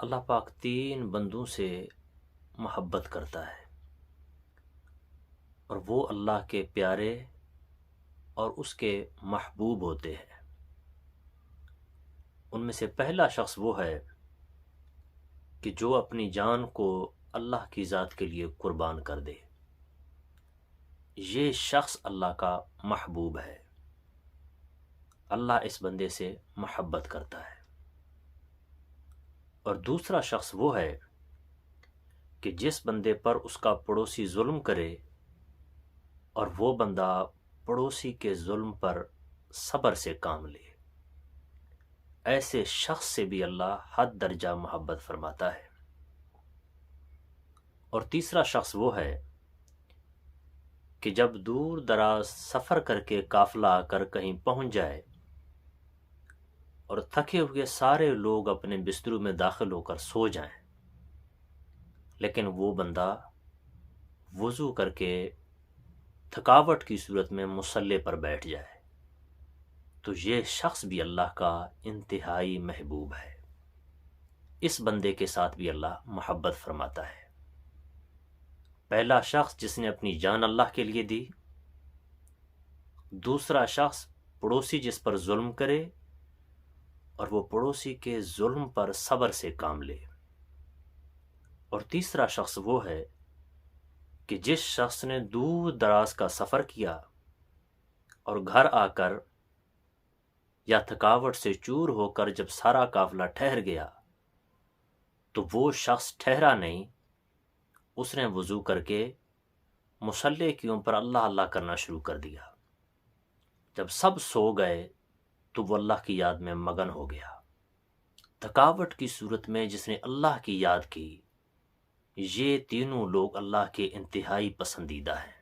اللہ پاک تین بندوں سے محبت کرتا ہے، اور وہ اللہ کے پیارے اور اس کے محبوب ہوتے ہیں۔ ان میں سے پہلا شخص وہ ہے کہ جو اپنی جان کو اللہ کی ذات کے لیے قربان کر دے۔ یہ شخص اللہ کا محبوب ہے۔ اللہ اس بندے سے محبت کرتا ہے۔ اور دوسرا شخص وہ ہے کہ جس بندے پر اس کا پڑوسی ظلم کرے اور وہ بندہ پڑوسی کے ظلم پر صبر سے کام لے، ایسے شخص سے بھی اللہ حد درجہ محبت فرماتا ہے۔ اور تیسرا شخص وہ ہے کہ جب دور دراز سفر کر کے قافلہ آ کر کہیں پہنچ جائے اور تھکے ہوئے سارے لوگ اپنے بستروں میں داخل ہو کر سو جائیں، لیکن وہ بندہ وضو کر کے تھکاوٹ کی صورت میں مصلی پر بیٹھ جائے، تو یہ شخص بھی اللہ کا انتہائی محبوب ہے۔ اس بندے کے ساتھ بھی اللہ محبت فرماتا ہے۔ پہلا شخص جس نے اپنی جان اللہ کے لیے دی، دوسرا شخص پڑوسی جس پر ظلم کرے اور وہ پڑوسی کے ظلم پر صبر سے کام لے، اور تیسرا شخص وہ ہے کہ جس شخص نے دور دراز کا سفر کیا اور گھر آ کر یا تھکاوٹ سے چور ہو کر جب سارا قافلہ ٹھہر گیا تو وہ شخص ٹھہرا نہیں، اس نے وضو کر کے مصلی کے اوپر اللہ اللہ کرنا شروع کر دیا۔ جب سب سو گئے تو وہ اللہ کی یاد میں مگن ہو گیا۔ تھکاوٹ کی صورت میں جس نے اللہ کی یاد کی، یہ تینوں لوگ اللہ کے انتہائی پسندیدہ ہیں۔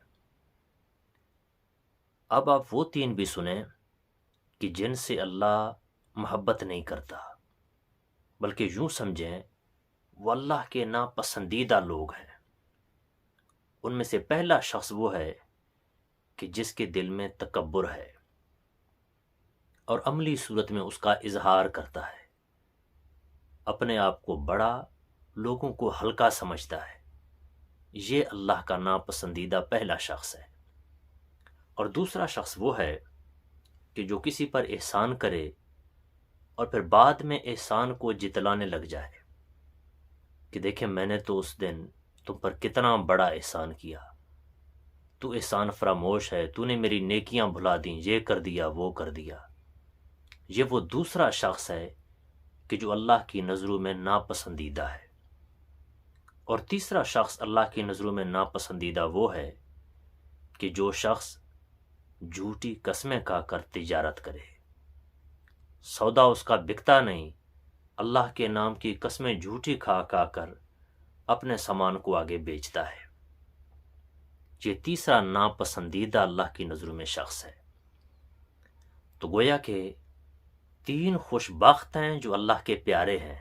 اب آپ وہ تین بھی سنیں کہ جن سے اللہ محبت نہیں کرتا، بلکہ یوں سمجھیں وہ اللہ کے ناپسندیدہ لوگ ہیں۔ ان میں سے پہلا شخص وہ ہے کہ جس کے دل میں تکبر ہے اور عملی صورت میں اس کا اظہار کرتا ہے، اپنے آپ کو بڑا، لوگوں کو ہلکا سمجھتا ہے۔ یہ اللہ کا ناپسندیدہ پہلا شخص ہے۔ اور دوسرا شخص وہ ہے کہ جو کسی پر احسان کرے اور پھر بعد میں احسان کو جتلانے لگ جائے کہ دیکھیں میں نے تو اس دن تم پر کتنا بڑا احسان کیا، تو احسان فراموش ہے، تو نے میری نیکیاں بھلا دیں، یہ کر دیا وہ کر دیا۔ یہ وہ دوسرا شخص ہے کہ جو اللہ کی نظروں میں ناپسندیدہ ہے۔ اور تیسرا شخص اللہ کی نظروں میں ناپسندیدہ وہ ہے کہ جو شخص جھوٹی قسمیں کھا کر تجارت کرے، سودا اس کا بکتا نہیں، اللہ کے نام کی قسمیں جھوٹی کھا کھا کر اپنے سامان کو آگے بیچتا ہے۔ یہ تیسرا ناپسندیدہ اللہ کی نظروں میں شخص ہے۔ تو گویا کہ تین خوش بخت ہیں جو اللہ کے پیارے ہیں،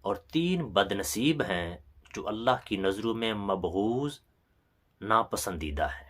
اور تین بد نصیب ہیں جو اللہ کی نظروں میں مبغوض، ناپسندیدہ ہیں۔